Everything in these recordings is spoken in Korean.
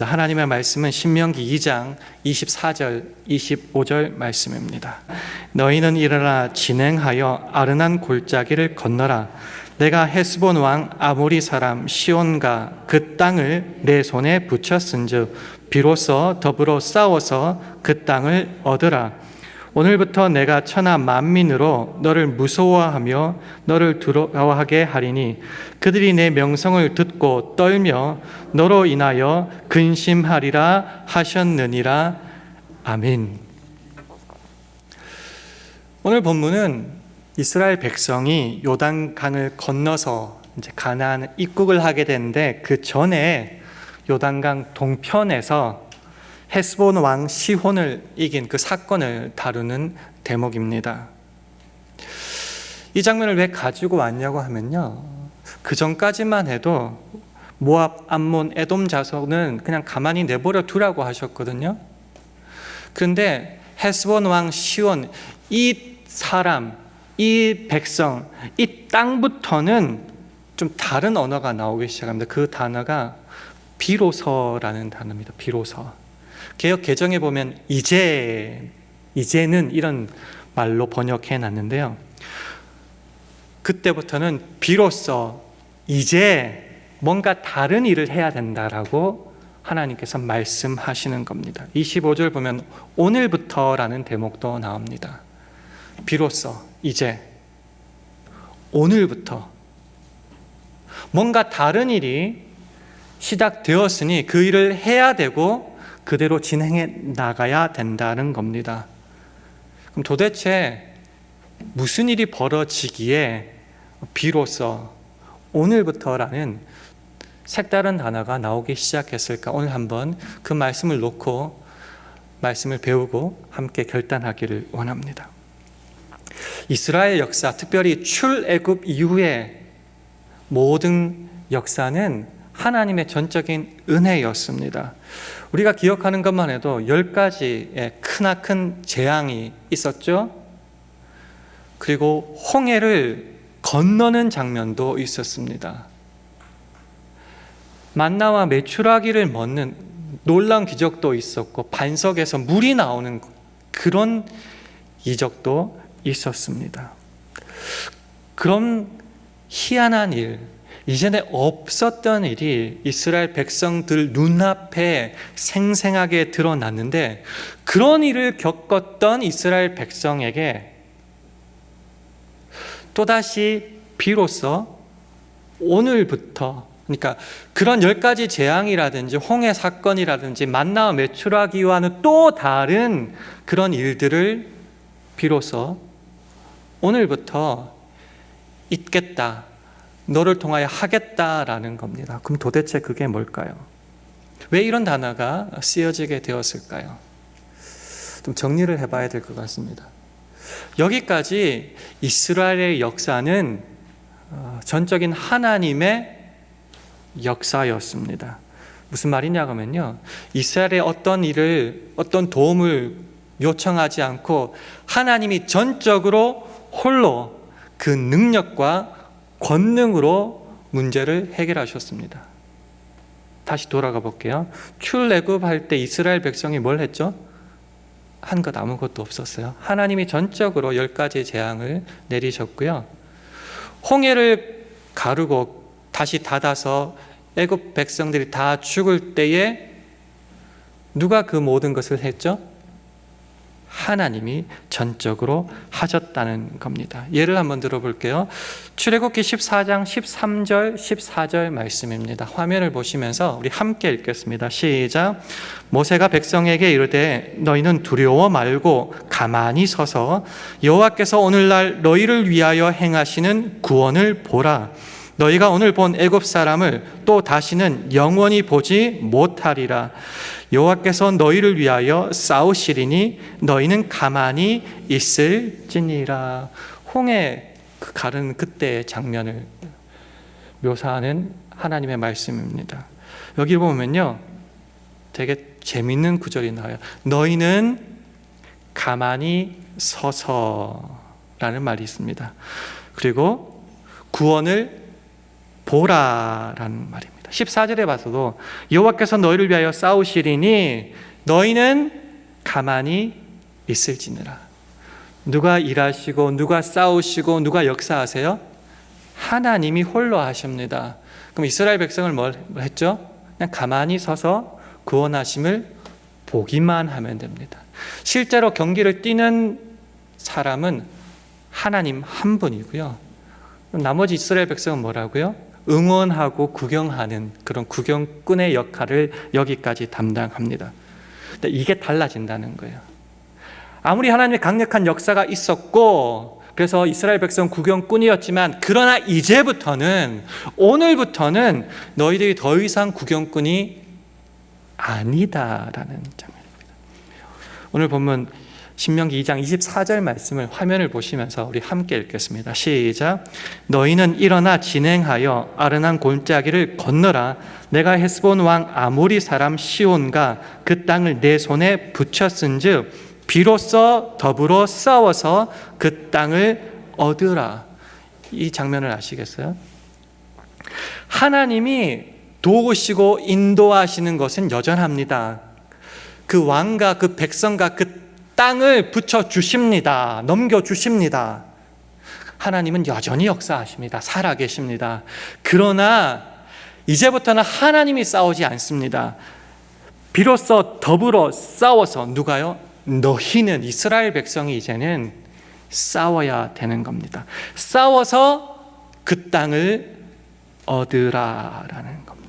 하나님의 말씀은 신명기 2장 24절 25절 말씀입니다. 너희는 일어나 진행하여 아르난 골짜기를 건너라. 내가 헤스본 왕 아모리 사람 시온과 그 땅을 내 손에 붙였은즉 비로소 더불어 싸워서 그 땅을 얻으라. 오늘부터 내가 천하 만민으로 너를 무서워하며 너를 두려워하게 하리니 그들이 내 명성을 듣고 떨며 너로 인하여 근심하리라 하셨느니라. 아멘. 오늘 본문은 이스라엘 백성이 요단강을 건너서 이제 가나안 입국을 하게 되는데 그 전에 요단강 동편에서 헤스본 왕 시혼을 이긴 그 사건을 다루는 대목입니다. 이 장면을 왜 가지고 왔냐고 하면요, 그 전까지만 해도 모압, 암몬, 에돔 자손은 그냥 가만히 내버려 두라고 하셨거든요. 그런데 헤스본 왕 시혼, 이 사람, 이 백성, 이 땅부터는 좀 다른 언어가 나오기 시작합니다. 그 단어가 비로소라는 단어입니다. 비로소. 개역 개정에 보면 이제는 이런 말로 번역해 놨는데요. 그때부터는 비로소 이제 뭔가 다른 일을 해야 된다라고 하나님께서 말씀하시는 겁니다. 25절 보면 오늘부터라는 대목도 나옵니다. 비로소 이제 오늘부터 뭔가 다른 일이 시작되었으니 그 일을 해야 되고 그대로 진행해 나가야 된다는 겁니다. 그럼 도대체 무슨 일이 벌어지기에 비로소 오늘부터라는 색다른 단어가 나오기 시작했을까? 오늘 한번 그 말씀을 놓고 말씀을 배우고 함께 결단하기를 원합니다. 이스라엘 역사, 특별히 출애굽 이후의 모든 역사는 하나님의 전적인 은혜였습니다. 우리가 기억하는 것만 해도 10가지의 크나큰 재앙이 있었죠. 그리고 홍해를 건너는 장면도 있었습니다. 만나와 메추라기를 먹는 놀라운 기적도 있었고 반석에서 물이 나오는 그런 이적도 있었습니다. 그런 희한한 일, 이전에 없었던 일이 이스라엘 백성들 눈앞에 생생하게 드러났는데 그런 일을 겪었던 이스라엘 백성에게 또다시 비로소 오늘부터, 그러니까 그런 10가지 재앙이라든지 홍해 사건이라든지 만나와 메추라기와는 또 다른 그런 일들을 비로소 오늘부터 있겠다, 너를 통하여 하겠다라는 겁니다. 그럼 도대체 그게 뭘까요? 왜 이런 단어가 쓰여지게 되었을까요? 좀 정리를 해봐야 될 것 같습니다. 여기까지 이스라엘의 역사는 전적인 하나님의 역사였습니다. 무슨 말이냐고 하면요, 이스라엘의 어떤 일을, 어떤 도움을 요청하지 않고 하나님이 전적으로 홀로 그 능력과 권능으로 문제를 해결하셨습니다. 다시 돌아가 볼게요. 출애굽할 때 이스라엘 백성이 뭘 했죠? 한 것 아무것도 없었어요. 하나님이 전적으로 10가지 재앙을 내리셨고요. 홍해를 가르고 다시 닫아서 애굽 백성들이 다 죽을 때에 누가 그 모든 것을 했죠? 하나님이 전적으로 하셨다는 겁니다. 예를 한번 들어볼게요. 출애굽기 14장 13절 14절 말씀입니다. 화면을 보시면서 우리 함께 읽겠습니다. 시작. 모세가 백성에게 이르되 너희는 두려워 말고 가만히 서서 여호와께서 오늘날 너희를 위하여 행하시는 구원을 보라. 너희가 오늘 본 애굽 사람을 또 다시는 영원히 보지 못하리라. 여호와께서 너희를 위하여 싸우시리니 너희는 가만히 있을지니라. 홍해 가르는 그때의 장면을 묘사하는 하나님의 말씀입니다. 여기 보면요, 되게 재밌는 구절이 나와요. 너희는 가만히 서서라는 말이 있습니다. 그리고 구원을 보라라는 말입니다. 14절에 봐서도 여호와께서 너희를 위하여 싸우시리니 너희는 가만히 있을지니라. 누가 일하시고 누가 싸우시고 누가 역사하세요? 하나님이 홀로 하십니다. 그럼 이스라엘 백성을 뭘 했죠? 그냥 가만히 서서 구원하심을 보기만 하면 됩니다. 실제로 경기를 뛰는 사람은 하나님 한 분이고요. 나머지 이스라엘 백성은 뭐라고요? 응원하고 구경하는 그런 구경꾼의 역할을 여기까지 담당합니다. 근데 이게 달라진다는 거예요. 아무리 하나님의 강력한 역사가 있었고 그래서 이스라엘 백성 구경꾼이었지만 그러나 이제부터는 오늘부터는 너희들이 더 이상 구경꾼이 아니다라는 장면입니다. 오늘 본문 신명기 2장 24절 말씀을 화면을 보시면서 우리 함께 읽겠습니다. 시작. 너희는 일어나 진행하여 아르논 골짜기를 건너라. 내가 헤스본 왕 아모리 사람 시온과 그 땅을 내 손에 붙였은즉 비로소 더불어 싸워서 그 땅을 얻으라. 이 장면을 아시겠어요? 하나님이 도우시고 인도하시는 것은 여전합니다. 그 왕과 그 백성과 그 땅을 붙여주십니다. 넘겨주십니다. 하나님은 여전히 역사하십니다. 살아계십니다. 그러나 이제부터는 하나님이 싸우지 않습니다. 비로소 더불어 싸워서 누가요? 너희는 이스라엘 백성이 이제는 싸워야 되는 겁니다. 싸워서 그 땅을 얻으라라는 겁니다.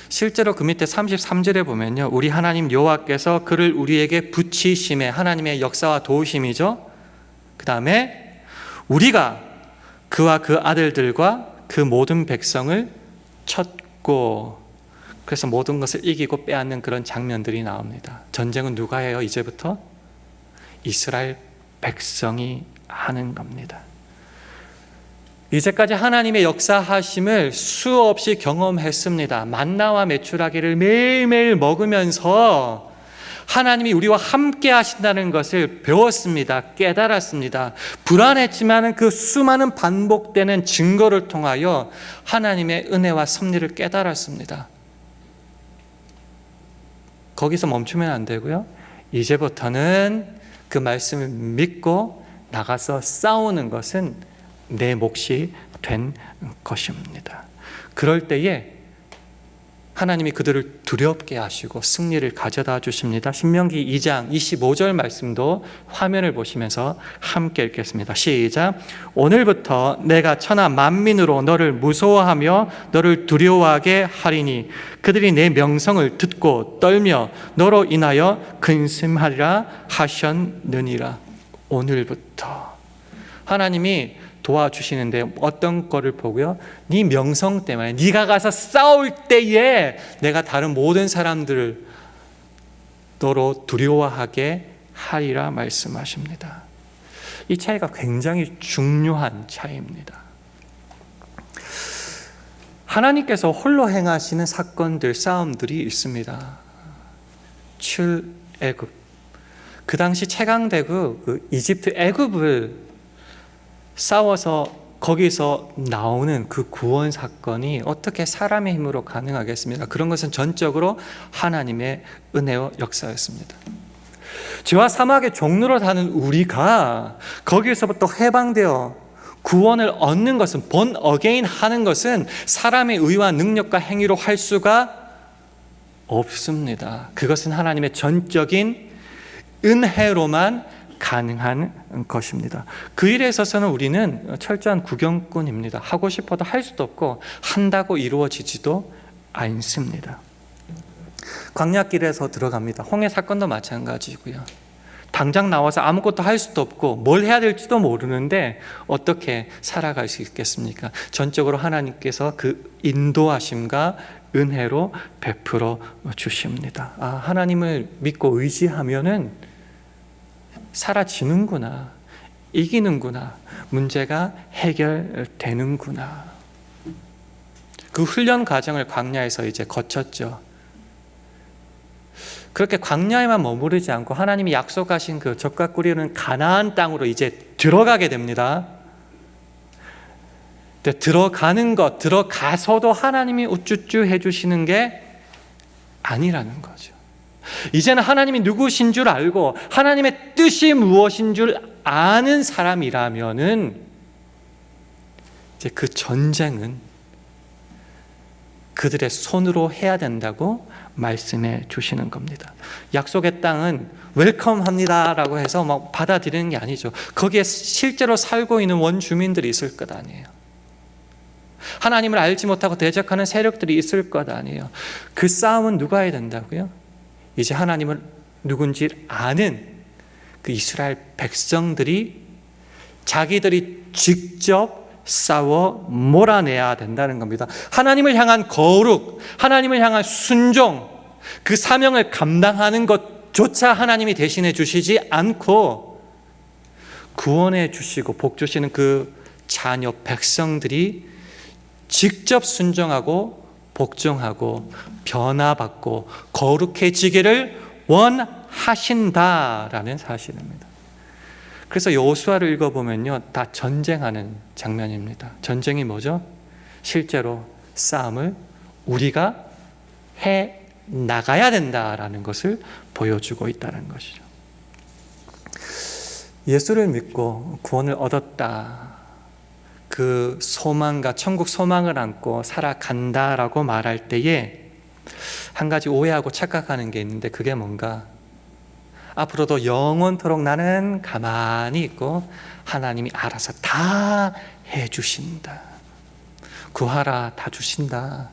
실제로 그 밑에 33절에 보면요, 우리 하나님 여호와께서 그를 우리에게 붙이심에, 하나님의 역사와 도우심이죠. 그 다음에 우리가 그와 그 아들들과 그 모든 백성을 쳤고, 그래서 모든 것을 이기고 빼앗는 그런 장면들이 나옵니다. 전쟁은 누가 해요? 이제부터 이스라엘 백성이 하는 겁니다. 이제까지 하나님의 역사하심을 수없이 경험했습니다. 만나와 메추라기를 매일매일 먹으면서 하나님이 우리와 함께 하신다는 것을 배웠습니다. 깨달았습니다. 불안했지만 그 수많은 반복되는 증거를 통하여 하나님의 은혜와 섭리를 깨달았습니다. 거기서 멈추면 안 되고요. 이제부터는 그 말씀을 믿고 나가서 싸우는 것은 내 몫이 된 것입니다. 그럴 때에 하나님이 그들을 두렵게 하시고 승리를 가져다 주십니다. 신명기 2장 25절 말씀도 화면을 보시면서 함께 읽겠습니다. 시작. 오늘부터 내가 천하 만민으로 너를 무서워하며 너를 두려워하게 하리니 그들이 내 명성을 듣고 떨며 너로 인하여 근심하리라 하셨느니라. 오늘부터 하나님이 도와주시는데 어떤 거를 보고요? 네 명성 때문에 네가 가서 싸울 때에 내가 다른 모든 사람들을 너로 두려워하게 하리라 말씀하십니다. 이 차이가 굉장히 중요한 차이입니다. 하나님께서 홀로 행하시는 사건들, 싸움들이 있습니다. 출애굽, 그 당시 최강대국 그 이집트 애굽을 싸워서 거기서 나오는 그 구원 사건이 어떻게 사람의 힘으로 가능하겠습니까? 그런 것은 전적으로 하나님의 은혜와 역사였습니다. 죄와 사막의 종로로 사는 우리가 거기에서부터 해방되어 구원을 얻는 것은, born again 하는 것은 사람의 의와 능력과 행위로 할 수가 없습니다. 그것은 하나님의 전적인 은혜로만 가능한 것입니다. 그 일에 있어서는 우리는 철저한 구경꾼입니다. 하고 싶어도 할 수도 없고 한다고 이루어지지도 않습니다. 광야길에서 들어갑니다. 홍해 사건도 마찬가지고요. 당장 나와서 아무것도 할 수도 없고 뭘 해야 될지도 모르는데 어떻게 살아갈 수 있겠습니까? 전적으로 하나님께서 그 인도하심과 은혜로 베풀어 주십니다. 하나님을 믿고 의지하면은 사라지는구나, 이기는구나, 문제가 해결되는구나. 그 훈련 과정을 광야에서 이제 거쳤죠. 그렇게 광야에만 머무르지 않고 하나님이 약속하신 그 젖과 꿀이 흐르는 가나안 땅으로 이제 들어가게 됩니다. 근데 들어가서도 하나님이 우쭈쭈 해주시는 게 아니라는 거죠. 이제는 하나님이 누구신 줄 알고 하나님의 뜻이 무엇인 줄 아는 사람이라면은 이제 그 전쟁은 그들의 손으로 해야 된다고 말씀해 주시는 겁니다. 약속의 땅은 웰컴합니다라고 해서 막 받아들이는 게 아니죠. 거기에 실제로 살고 있는 원주민들이 있을 것 아니에요. 하나님을 알지 못하고 대적하는 세력들이 있을 것 아니에요. 그 싸움은 누가 해야 된다고요? 이제 하나님을 누군지 아는 그 이스라엘 백성들이 자기들이 직접 싸워 몰아내야 된다는 겁니다. 하나님을 향한 거룩, 하나님을 향한 순종, 그 사명을 감당하는 것조차 하나님이 대신해 주시지 않고 구원해 주시고 복 주시는 그 자녀 백성들이 직접 순종하고 복종하고 변화받고 거룩해지기를 원하신다라는 사실입니다. 그래서 여호수아를 읽어보면요, 다 전쟁하는 장면입니다. 전쟁이 뭐죠? 실제로 싸움을 우리가 해 나가야 된다라는 것을 보여주고 있다는 것이죠. 예수를 믿고 구원을 얻었다, 그 소망과 천국 소망을 안고 살아간다라고 말할 때에 한 가지 오해하고 착각하는 게 있는데, 그게 뭔가, 앞으로도 영원토록 나는 가만히 있고 하나님이 알아서 다 해주신다, 구하라 다 주신다,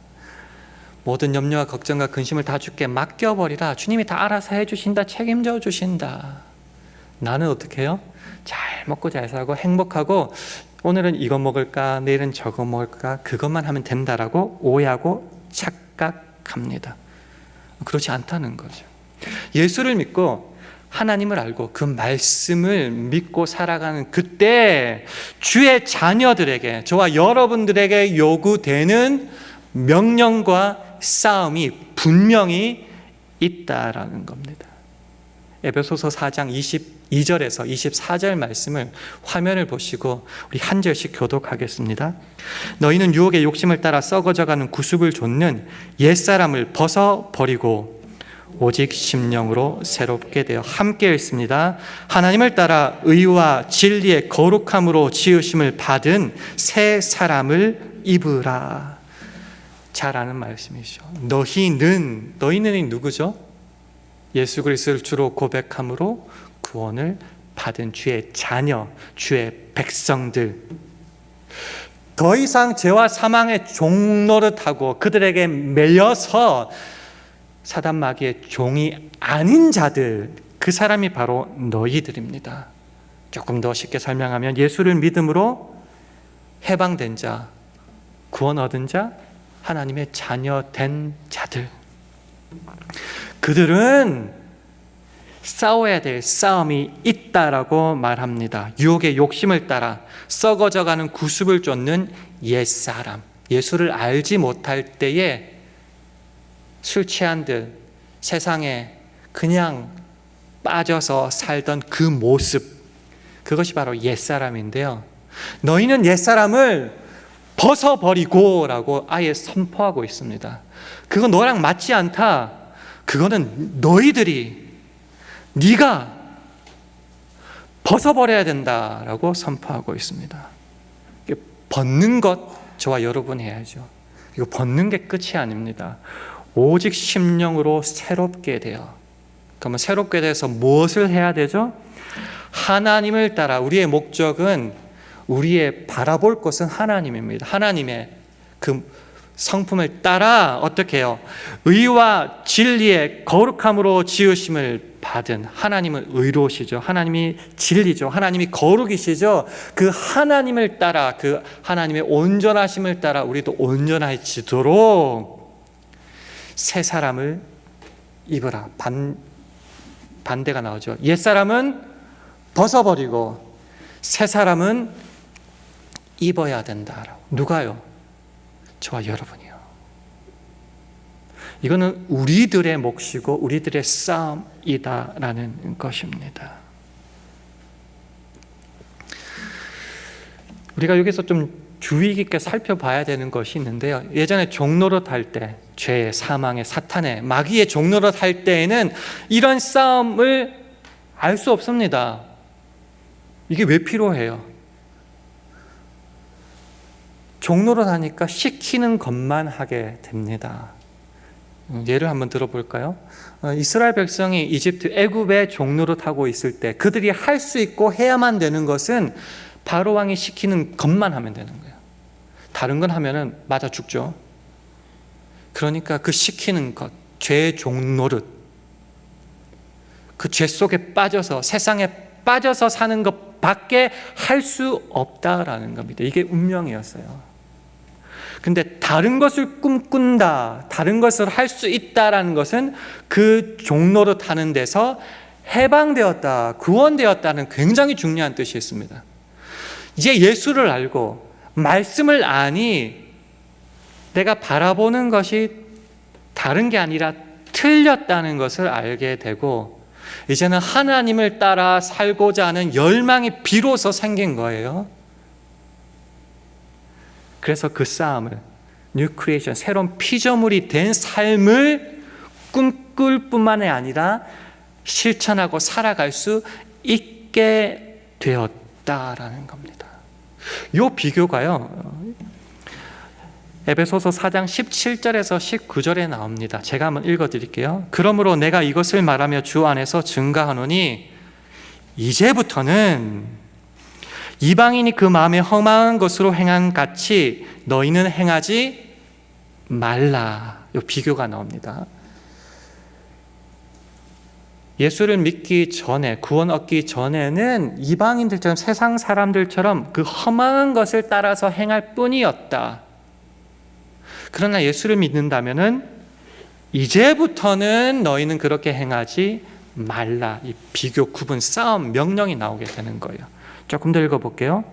모든 염려와 걱정과 근심을 다 주께 맡겨버리라, 주님이 다 알아서 해주신다, 책임져 주신다. 나는 어떻게 해요? 잘 먹고 잘 살고 행복하고 오늘은 이거 먹을까 내일은 저거 먹을까 그것만 하면 된다라고 오해하고 착각합니다. 그렇지 않다는 거죠. 예수를 믿고 하나님을 알고 그 말씀을 믿고 살아가는 그때 주의 자녀들에게, 저와 여러분들에게 요구되는 명령과 싸움이 분명히 있다라는 겁니다. 에베소서 4장 22절에서 24절 말씀을 화면을 보시고 우리 한 절씩 교독하겠습니다. 너희는 유혹의 욕심을 따라 썩어져가는 구습을 좇는 옛사람을 벗어버리고 오직 심령으로 새롭게 되어 함께 읽습니다. 하나님을 따라 의와 진리의 거룩함으로 지으심을 받은 새 사람을 입으라. 잘 아는 말씀이죠. 너희는이 누구죠? 예수 그리스도를 주로 고백함으로 구원을 받은 주의 자녀, 주의 백성들, 더 이상 죄와 사망의 종노릇하고 그들에게 매여서 사단 마귀의 종이 아닌 자들, 그 사람이 바로 너희들입니다. 조금 더 쉽게 설명하면 예수를 믿음으로 해방된 자, 구원 얻은 자, 하나님의 자녀 된 자들, 그들은 싸워야 될 싸움이 있다라고 말합니다. 유혹의 욕심을 따라 썩어져가는 구습을 쫓는 옛사람, 예수를 알지 못할 때에 술 취한 듯 세상에 그냥 빠져서 살던 그 모습, 그것이 바로 옛사람인데요. 너희는 옛사람을 벗어버리고 라고 아예 선포하고 있습니다. 그거 너랑 맞지 않다. 그거는 네가 벗어버려야 된다라고 선포하고 있습니다. 벗는 것 저와 여러분 해야죠. 이거 벗는 게 끝이 아닙니다. 오직 심령으로 새롭게 되어, 그러면 새롭게 돼서 무엇을 해야 되죠? 하나님을 따라, 우리의 목적은, 우리의 바라볼 것은 하나님입니다. 하나님의 그 성품을 따라 어떻게 해요? 의와 진리의 거룩함으로 지으심을 받은, 하나님은 의로우시죠. 하나님이 진리죠. 하나님이 거룩이시죠. 그 하나님을 따라, 그 하나님의 온전하심을 따라 우리도 온전해지도록 새 사람을 입으라. 반대가 나오죠. 옛사람은 벗어버리고 새 사람은 입어야 된다. 누가요? 저와 여러분이요. 이거는 우리들의 몫이고 우리들의 싸움이다라는 것입니다. 우리가 여기서 좀 주의 깊게 살펴봐야 되는 것이 있는데요. 예전에 종노릇 할 때, 죄의, 사망의, 사탄의, 마귀의 종노릇 할 때에는 이런 싸움을 알 수 없습니다. 이게 왜 필요해요? 종노릇 하니까 시키는 것만 하게 됩니다. 예를 한번 들어볼까요? 이스라엘 백성이 이집트 애굽에 종노릇 하고 있을 때 그들이 할 수 있고 해야만 되는 것은 바로 왕이 시키는 것만 하면 되는 거예요. 다른 건 하면은 맞아 죽죠. 그러니까 그 시키는 것, 죄의 종노릇, 그 죄 속에 빠져서 세상에 빠져서 사는 것밖에 할 수 없다라는 겁니다. 이게 운명이었어요. 근데 다른 것을 꿈꾼다, 다른 것을 할 수 있다라는 것은 그 종노릇 하는 데서 해방되었다, 구원되었다는 굉장히 중요한 뜻이 있습니다. 이제 예수를 알고 말씀을 아니 내가 바라보는 것이 다른 게 아니라 틀렸다는 것을 알게 되고 이제는 하나님을 따라 살고자 하는 열망이 비로소 생긴 거예요. 그래서 그 싸움을 뉴 크리에이션, 새로운 피조물이 된 삶을 꿈꿀 뿐만이 아니라 실천하고 살아갈 수 있게 되었다라는 겁니다. 이 비교가요, 에베소서 4장 17절에서 19절에 나옵니다. 제가 한번 읽어드릴게요. 그러므로 내가 이것을 말하며 주 안에서 증가하노니 이제부터는 이방인이 그 마음에 허망한 것으로 행한 같이 너희는 행하지 말라. 이 비교가 나옵니다. 예수를 믿기 전에, 구원 얻기 전에는 이방인들처럼, 세상 사람들처럼 그 험한 것을 따라서 행할 뿐이었다. 그러나 예수를 믿는다면은 이제부터는 너희는 그렇게 행하지 말라. 이 비교, 구분, 싸움, 명령이 나오게 되는 거예요. 조금 더 읽어볼게요.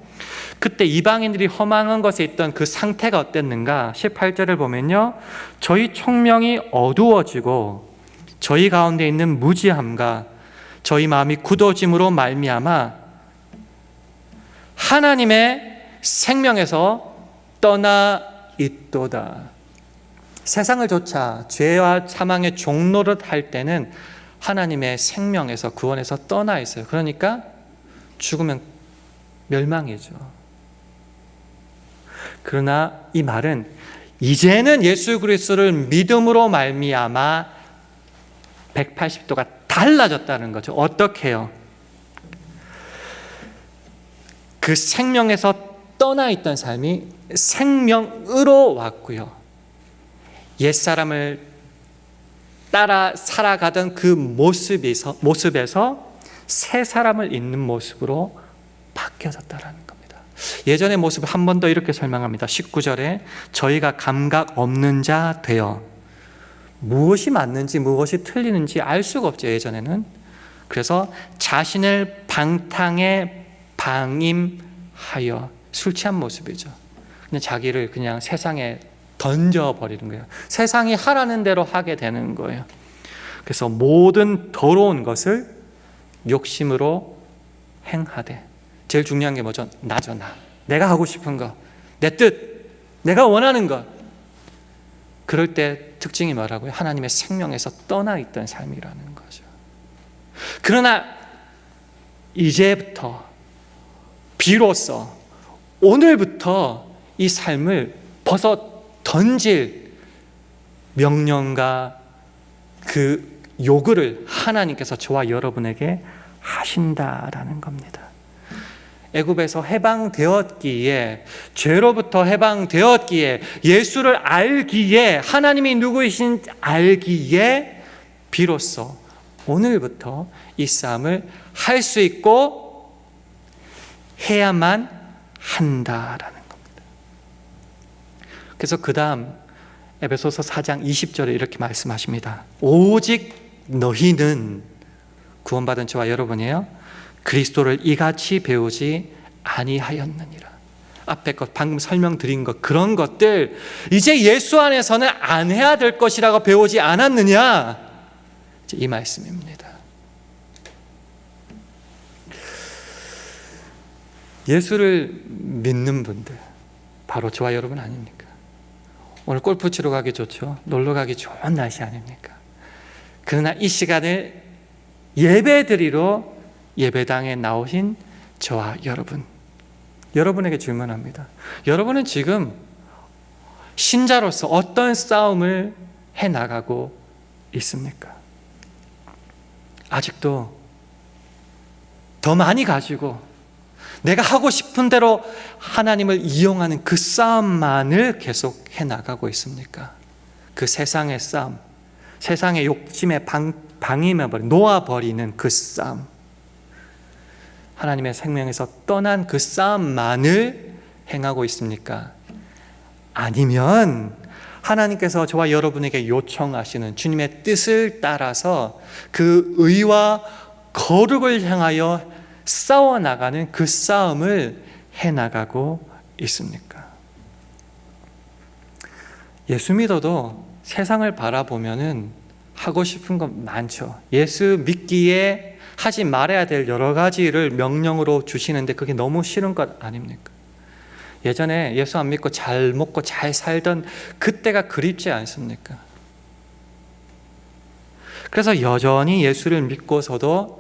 그때 이방인들이 허망한 것에 있던 그 상태가 어땠는가? 18절을 보면요, 저희 총명이 어두워지고 저희 가운데 있는 무지함과 저희 마음이 굳어짐으로 말미암아 하나님의 생명에서 떠나 있도다. 세상을 쫓아 죄와 사망의 종노릇 할 때는 하나님의 생명에서, 구원에서 떠나 있어요. 그러니까 죽으면 멸망이죠. 그러나 이 말은 이제는 예수 그리스도를 믿음으로 말미암아 180도가 달라졌다는 거죠. 어떻게 해요? 그 생명에서 떠나 있던 삶이 생명으로 왔고요. 옛사람을 따라 살아가던 그 모습에서 새 사람을 잇는 모습으로 바뀌어졌다는 겁니다. 예전의 모습을 한 번 더 이렇게 설명합니다. 19절에 저희가 감각 없는 자 되어 무엇이 맞는지 무엇이 틀리는지 알 수가 없죠. 예전에는. 그래서 자신을 방탕에 방임하여 술 취한 모습이죠. 그냥 자기를 그냥 세상에 던져버리는 거예요. 세상이 하라는 대로 하게 되는 거예요. 그래서 모든 더러운 것을 욕심으로 행하되, 제일 중요한 게 뭐죠? 나죠, 나. 내가 하고 싶은 거, 내 뜻, 내가 원하는 것. 그럴 때 특징이 뭐라고요? 하나님의 생명에서 떠나 있던 삶이라는 거죠. 그러나 이제부터, 비로소, 오늘부터 이 삶을 벗어 던질 명령과 그 요구를 하나님께서 저와 여러분에게 하신다라는 겁니다. 애굽에서 해방되었기에, 죄로부터 해방되었기에, 예수를 알기에, 하나님이 누구이신 알기에 비로소 오늘부터 이 싸움을 할 수 있고 해야만 한다라는 겁니다. 그래서 그 다음 에베소서 4장 20절에 이렇게 말씀하십니다. 오직 너희는, 구원받은 저와 여러분이에요, 그리스도를 이같이 배우지 아니하였느니라. 앞에 것, 방금 설명드린 것, 그런 것들 이제 예수 안에서는 안 해야 될 것이라고 배우지 않았느냐, 이 말씀입니다. 예수를 믿는 분들, 바로 저와 여러분 아닙니까? 오늘 골프 치러 가기 좋죠. 놀러 가기 좋은 날씨 아닙니까? 그러나 이 시간을 예배드리러 예배당에 나오신 저와 여러분에게 질문합니다. 여러분은 지금 신자로서 어떤 싸움을 해나가고 있습니까? 아직도 더 많이 가지고 내가 하고 싶은 대로 하나님을 이용하는 그 싸움만을 계속 해나가고 있습니까? 그 세상의 싸움, 세상의 욕심에 방임해버린, 놓아버리는 그 싸움, 하나님의 생명에서 떠난 그 싸움만을 행하고 있습니까? 아니면 하나님께서 저와 여러분에게 요청하시는 주님의 뜻을 따라서 그 의와 거룩을 향하여 싸워나가는 그 싸움을 해나가고 있습니까? 예수 믿어도 세상을 바라보면은 하고 싶은 건 많죠. 예수 믿기에 하지 말아야 될 여러 가지를 명령으로 주시는데 그게 너무 싫은 것 아닙니까? 예전에 예수 안 믿고 잘 먹고 잘 살던 그때가 그립지 않습니까? 그래서 여전히 예수를 믿고서도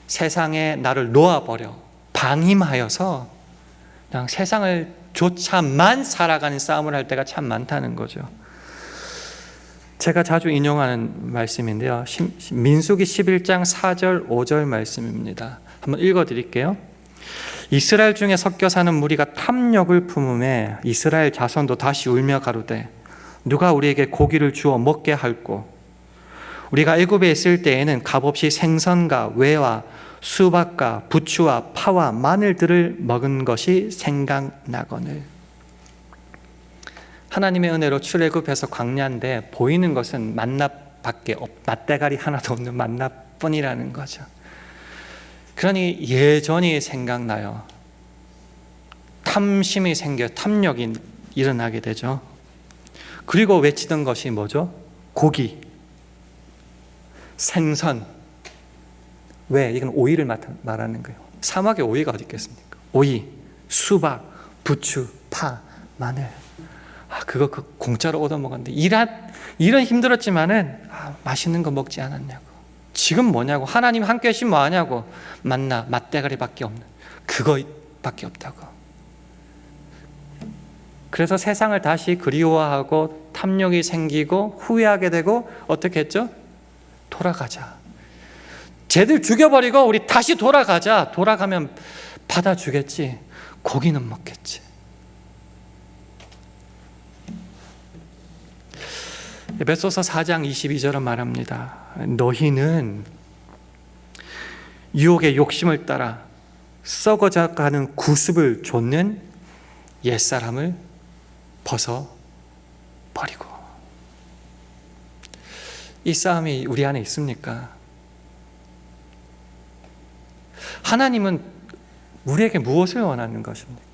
세상에 나를 놓아버려 방임하여서 그냥 세상을 조차만 살아가는 싸움을 할 때가 참 많다는 거죠. 제가 자주 인용하는 말씀인데요. 민수기 11장 4절 5절 말씀입니다. 한번 읽어드릴게요. 이스라엘 중에 섞여 사는 무리가 탐욕을 품음에 이스라엘 자손도 다시 울며 가로되 누가 우리에게 고기를 주어 먹게 할꼬. 우리가 애굽에 있을 때에는 값없이 생선과 외와 수박과 부추와 파와 마늘들을 먹은 것이 생각나거늘. 하나님의 은혜로 출애굽해서 광야인데 보이는 것은 만나밖에 맛대가리 하나도 없는 만나뿐이라는 거죠. 그러니 예전이 생각나요. 탐심이 생겨 탐욕이 일어나게 되죠. 그리고 외치던 것이 뭐죠? 고기, 생선. 왜? 이건 오이를 말하는 거예요. 사막에 오이가 어디 있겠습니까? 오이, 수박, 부추, 파, 마늘. 그거 공짜로 얻어먹었는데 일은 힘들었지만은 맛있는 거 먹지 않았냐고. 지금 뭐냐고. 하나님 함께 하시면 뭐하냐고. 만나 맛대가리밖에 없는 그거밖에 없다고. 그래서 세상을 다시 그리워하고 탐욕이 생기고 후회하게 되고 어떻게 했죠? 돌아가자. 쟤들 죽여버리고 우리 다시 돌아가자. 돌아가면 받아주겠지. 고기는 먹겠지. 에베소서 4장 22절은 말합니다. 너희는 유혹의 욕심을 따라 썩어져가는 구습을 좇는 옛사람을 벗어버리고. 이 싸움이 우리 안에 있습니까? 하나님은 우리에게 무엇을 원하는 것입니까?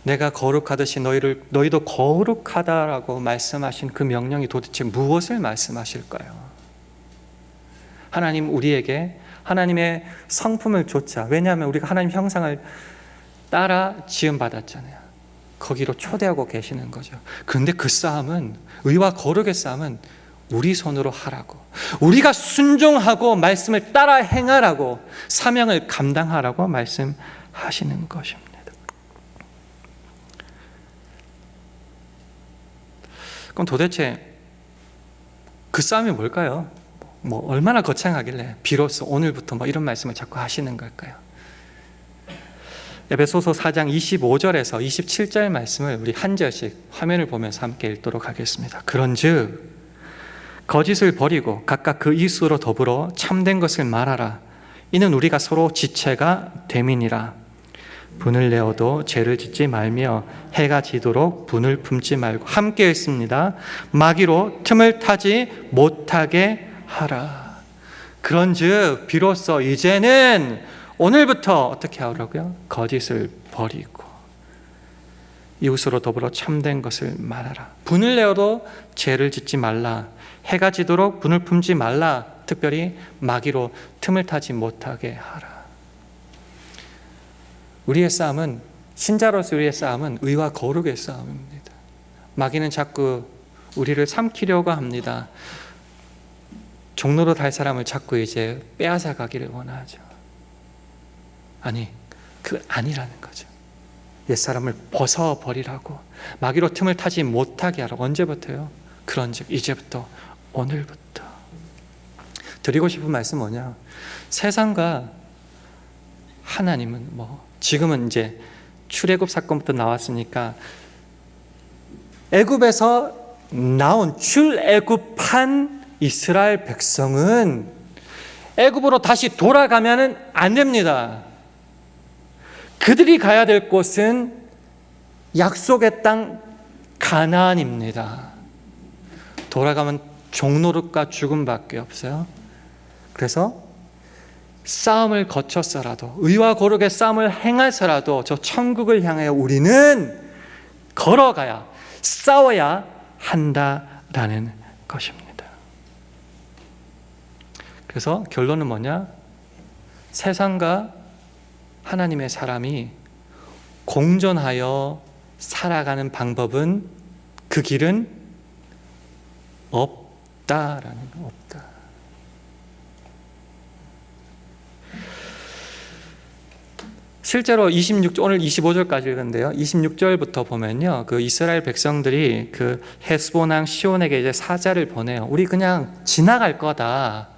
내가 거룩하듯이 너희도 거룩하다라고 말씀하신 그 명령이 도대체 무엇을 말씀하실까요? 하나님 우리에게 하나님의 성품을 좇자. 왜냐하면 우리가 하나님 형상을 따라 지음받았잖아요. 거기로 초대하고 계시는 거죠. 그런데 그 싸움은, 의와 거룩의 싸움은 우리 손으로 하라고, 우리가 순종하고 말씀을 따라 행하라고, 사명을 감당하라고 말씀하시는 것입니다. 그럼 도대체 그 싸움이 뭘까요? 얼마나 거창하길래 비로소 오늘부터 이런 말씀을 자꾸 하시는 걸까요? 에베소서 4장 25절에서 27절 말씀을 우리 한 절씩 화면을 보면서 함께 읽도록 하겠습니다. 그런즉 거짓을 버리고 각각 그 이웃으로 더불어 참된 것을 말하라. 이는 우리가 서로 지체가 됨이니라. 분을 내어도 죄를 짓지 말며 해가 지도록 분을 품지 말고, 함께 읽습니다. 마귀로 틈을 타지 못하게 하라. 그런즉 비로소 이제는 오늘부터 어떻게 하라고요? 거짓을 버리고 이웃으로 더불어 참된 것을 말하라. 분을 내어도 죄를 짓지 말라. 해가 지도록 분을 품지 말라. 특별히 마귀로 틈을 타지 못하게 하라. 우리의 싸움은 신자로서 우리의 싸움은 의와 거룩의 싸움입니다. 마귀는 자꾸 우리를 삼키려고 합니다. 종로로 달 사람을 자꾸 이제 빼앗아 가기를 원하죠. 아니, 그건 아니라는 거죠. 옛사람을 벗어버리라고, 마귀로 틈을 타지 못하게 하라고. 언제부터요? 그런즉 이제부터, 오늘부터. 드리고 싶은 말씀 뭐냐? 세상과 하나님은 지금은 이제 출애굽 사건부터 나왔으니까 애굽에서 나온 출애굽한 이스라엘 백성은 애굽으로 다시 돌아가면은 안 됩니다. 그들이 가야 될 곳은 약속의 땅 가나안입니다. 돌아가면 종노릇과 죽음밖에 없어요. 그래서 싸움을 거쳤어라도, 의와 거룩의 싸움을 행해서라도 저 천국을 향하여 우리는 걸어가야, 싸워야 한다라는 것입니다. 그래서 결론은 뭐냐? 세상과 하나님의 사람이 공존하여 살아가는 방법은, 그 길은 없다라는 거, 없다. 실제로 오늘 25절까지 읽었는데요. 26절부터 보면요, 그 이스라엘 백성들이 그 헤스본 왕 시온에게 이제 사자를 보내요. 우리 그냥 지나갈 거다.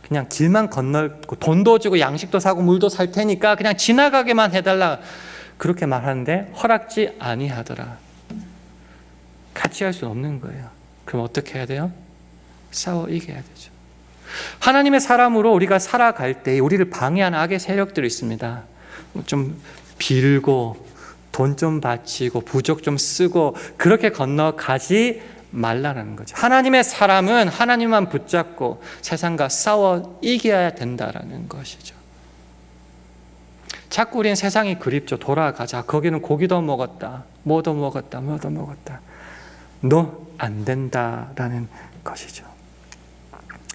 그냥 길만 건널고 돈도 주고 양식도 사고 물도 살 테니까 그냥 지나가게만 해달라. 그렇게 말하는데 허락지 아니하더라. 같이 할 수는 없는 거예요. 그럼 어떻게 해야 돼요? 싸워 이겨야 되죠. 하나님의 사람으로 우리가 살아갈 때 우리를 방해하는 악의 세력들이 있습니다. 좀 빌고 돈 좀 바치고 부족 좀 쓰고 그렇게 건너가지 말라는 거죠. 하나님의 사람은 하나님만 붙잡고 세상과 싸워 이겨야 된다라는 것이죠. 자꾸 우리는 세상이 그립죠. 돌아가자. 거기는 고기도 먹었다. 뭐도 먹었다. 너 안 된다라는 것이죠.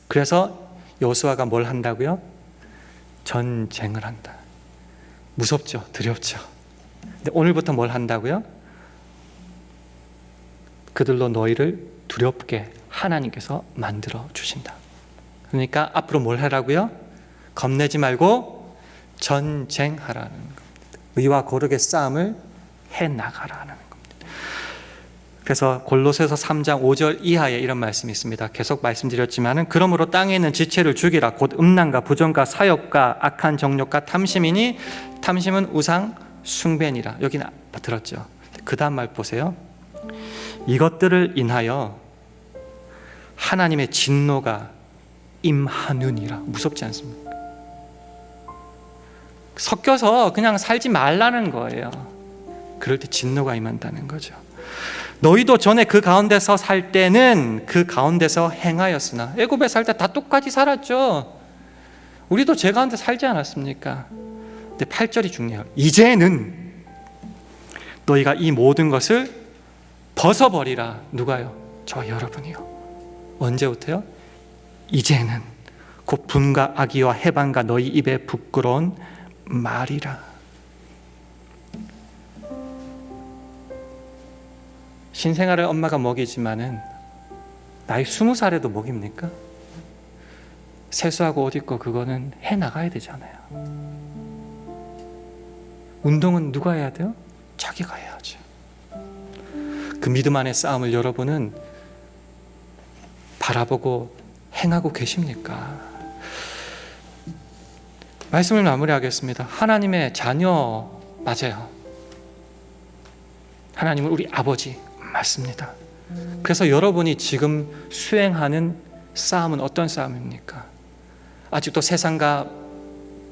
그래서 여호수아가 뭘 한다고요? 전쟁을 한다. 무섭죠. 두렵죠. 근데 오늘부터 뭘 한다고요? 그들로 너희를 두렵게 하나님께서 만들어 주신다. 그러니까 앞으로 뭘 하라고요? 겁내지 말고 전쟁하라는 겁니다. 의와 거룩의 싸움을 해나가라는 겁니다. 그래서 골로새서 3장 5절 이하에 이런 말씀이 있습니다. 계속 말씀드렸지만은 그러므로 땅에 있는 지체를 죽이라. 곧 음란과 부정과 사욕과 악한 정욕과 탐심이니 탐심은 우상 숭배니라. 여기는 들었죠. 그 다음 말 보세요. 이것들을 인하여 하나님의 진노가 임하느니라. 무섭지 않습니까? 섞여서 그냥 살지 말라는 거예요. 그럴 때 진노가 임한다는 거죠. 너희도 전에 그 가운데서 살 때는 그 가운데서 행하였으나. 애굽에 살 때 다 똑같이 살았죠. 우리도 제 가운데 살지 않았습니까? 근데 8절이 중요해요. 이제는 너희가 이 모든 것을 벗어버리라. 누가요? 저 여러분이요. 언제부터요? 이제는 곧 분과 악의와 해방과 너희 입에 부끄러운 말이라. 신생아를 엄마가 먹이지만은 나이 20살에도 먹입니까? 세수하고 옷 입고 그거는 해나가야 되잖아요. 운동은 누가 해야 돼요? 자기가 해야죠. 그 믿음 안의 싸움을 여러분은 바라보고 행하고 계십니까? 말씀을 마무리하겠습니다. 하나님의 자녀 맞아요. 하나님은 우리 아버지 맞습니다. 그래서 여러분이 지금 수행하는 싸움은 어떤 싸움입니까? 아직도 세상과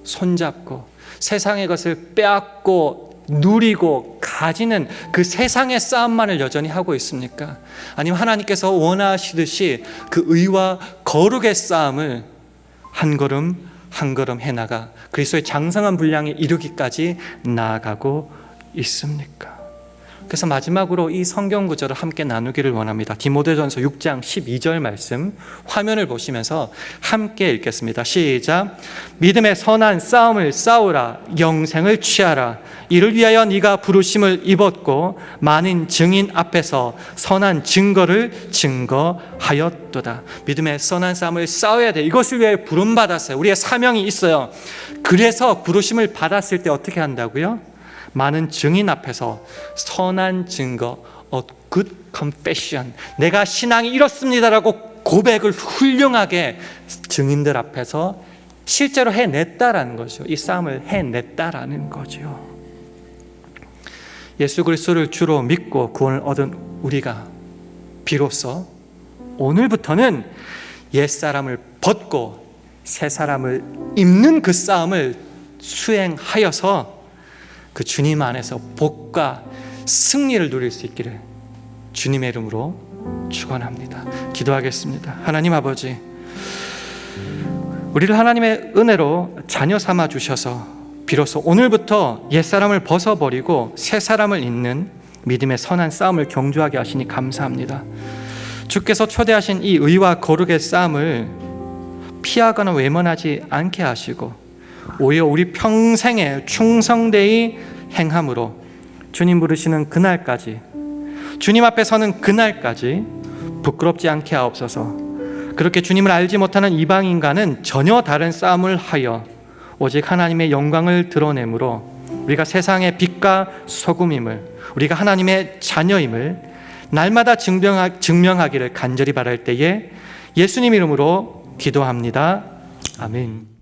손잡고 세상의 것을 빼앗고 누리고 가지는 그 세상의 싸움만을 여전히 하고 있습니까? 아니면 하나님께서 원하시듯이 그 의와 거룩의 싸움을 한 걸음 한 걸음 해나가 그리스도의 장성한 분량에 이르기까지 나아가고 있습니까? 그래서 마지막으로 이 성경 구절을 함께 나누기를 원합니다. 디모데전서 6장 12절 말씀 화면을 보시면서 함께 읽겠습니다. 시작. 믿음의 선한 싸움을 싸우라. 영생을 취하라. 이를 위하여 네가 부르심을 입었고 많은 증인 앞에서 선한 증거를 증거하였도다. 믿음의 선한 싸움을 싸워야 돼. 이것을 위해 부름받았어요. 우리의 사명이 있어요. 그래서 부르심을 받았을 때 어떻게 한다고요? 많은 증인 앞에서 선한 증거, a good confession, 내가 신앙이 이렇습니다라고 고백을 훌륭하게 증인들 앞에서 실제로 해냈다라는 거죠. 이 싸움을 해냈다라는 거죠. 예수 그리스도를 주로 믿고 구원을 얻은 우리가 비로소 오늘부터는 옛사람을 벗고 새사람을 입는 그 싸움을 수행하여서 그 주님 안에서 복과 승리를 누릴 수 있기를 주님의 이름으로 축원합니다. 기도하겠습니다. 하나님 아버지, 우리를 하나님의 은혜로 자녀 삼아 주셔서 비로소 오늘부터 옛사람을 벗어버리고 새사람을 잇는 믿음의 선한 싸움을 경주하게 하시니 감사합니다. 주께서 초대하신 이 의와 거룩의 싸움을 피하거나 외면하지 않게 하시고 오히려 우리 평생에 충성되이 행함으로 주님 부르시는 그날까지, 주님 앞에 서는 그날까지 부끄럽지 않게 하옵소서. 그렇게 주님을 알지 못하는 이방인과는 전혀 다른 싸움을 하여 오직 하나님의 영광을 드러내므로 우리가 세상의 빛과 소금임을, 우리가 하나님의 자녀임을 날마다 증명하기를 간절히 바랄 때에 예수님 이름으로 기도합니다. 아멘.